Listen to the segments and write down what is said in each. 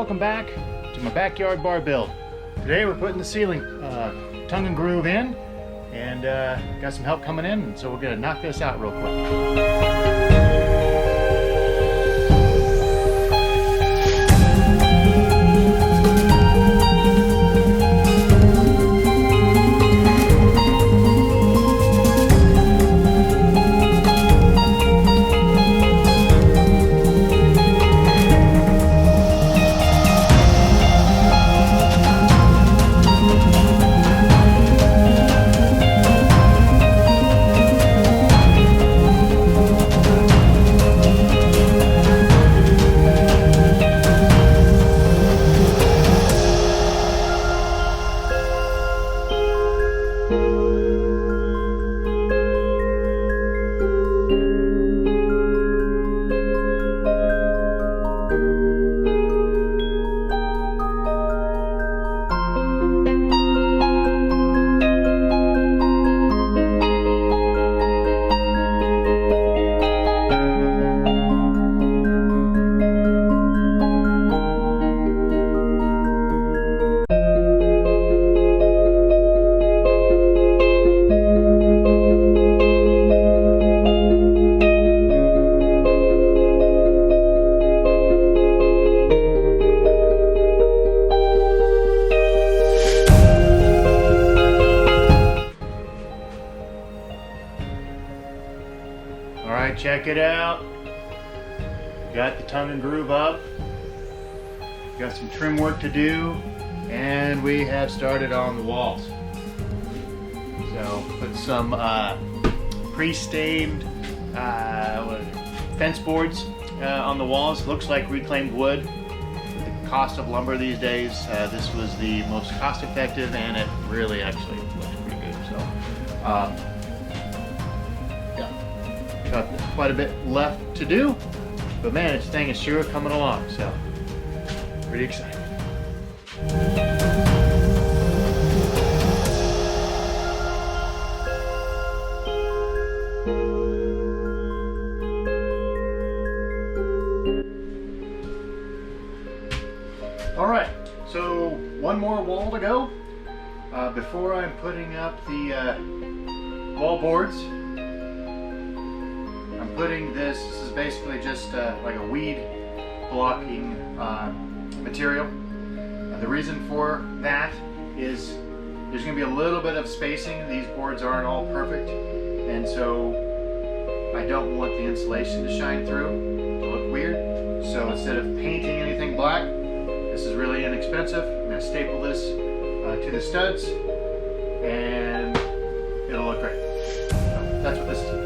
welcome back to my backyard bar build. Today we're putting the ceiling tongue and groove in, and got some help coming in, so we're gonna knock this out real quick. Alright, check it out. Got the tongue and groove up. Got some trim work to do, and we have started on the walls. So put some pre-stained fence boards on the walls. Looks like reclaimed wood. With the cost of lumber these days, this was the most cost-effective, and it really actually looks pretty good. So. Got quite a bit left to do, but man, this thing is sure coming along, so pretty excited. All right, so one more wall to go before I'm putting up the wall boards. Putting this is basically just like a weed blocking material. The reason for that is there's going to be a little bit of spacing. These boards aren't all perfect, and so I don't want the insulation to shine through to look weird. So instead of painting anything black, this is really inexpensive. I'm going to staple this to the studs, and it'll look great. So that's what this is.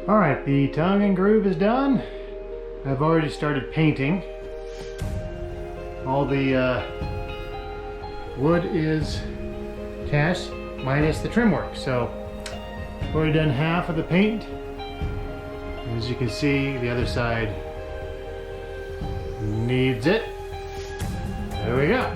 Alright, the tongue and groove is done. I've already started painting. All the wood is cast minus the trim work. So I've already done half of the paint. As you can see, the other side needs it. There we go.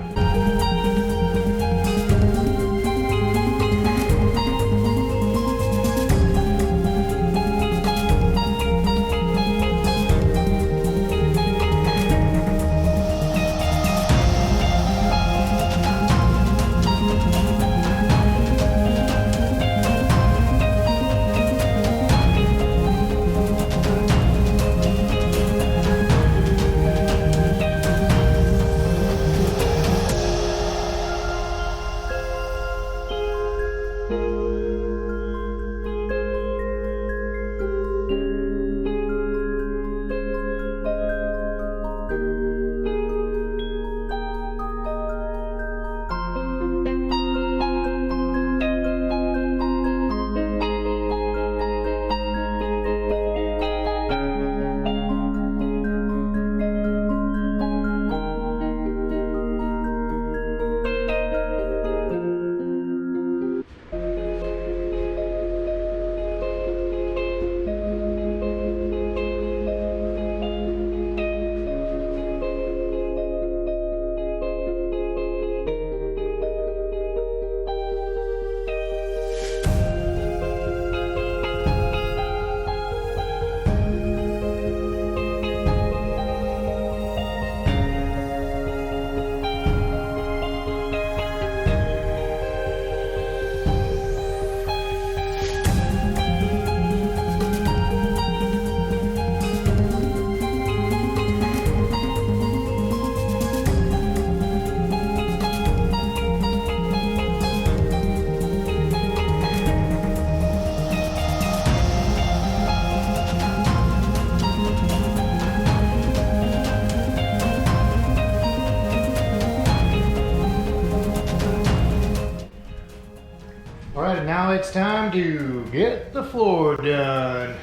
All right, now it's time to get the floor done.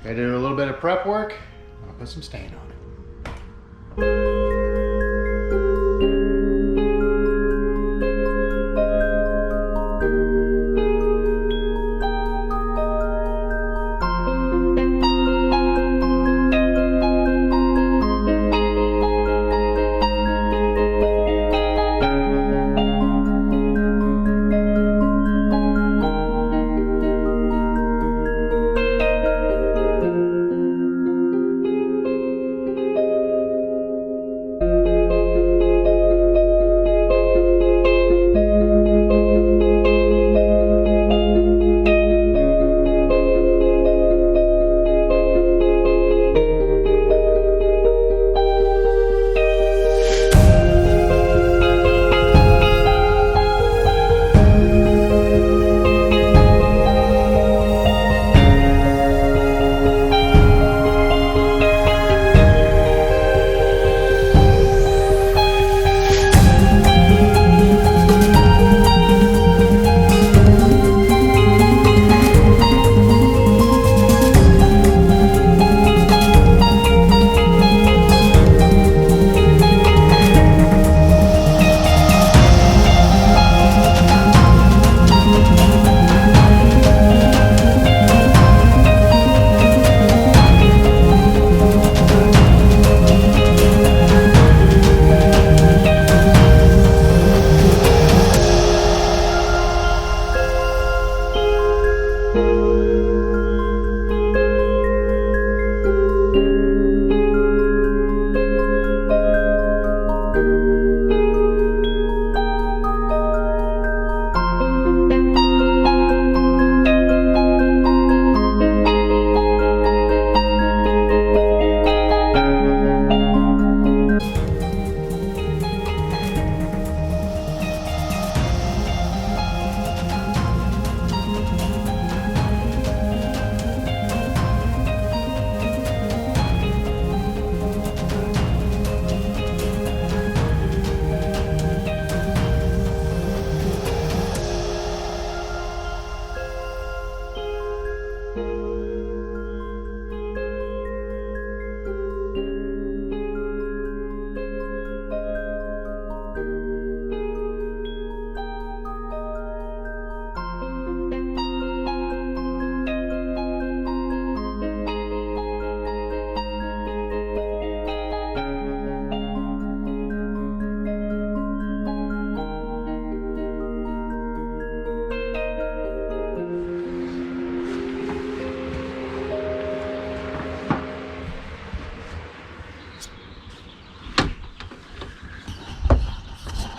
Gotta do a little bit of prep work. I'll put some stain on it.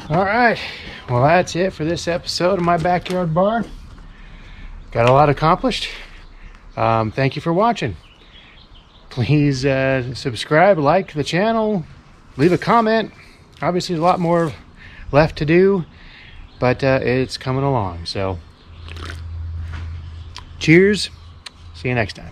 All right, well, that's it for this episode of my backyard barn. Got a lot accomplished. Thank you for watching. Please subscribe, like the channel, leave a comment. Obviously, there's a lot more left to do. but it's coming along. So cheers. See you next time.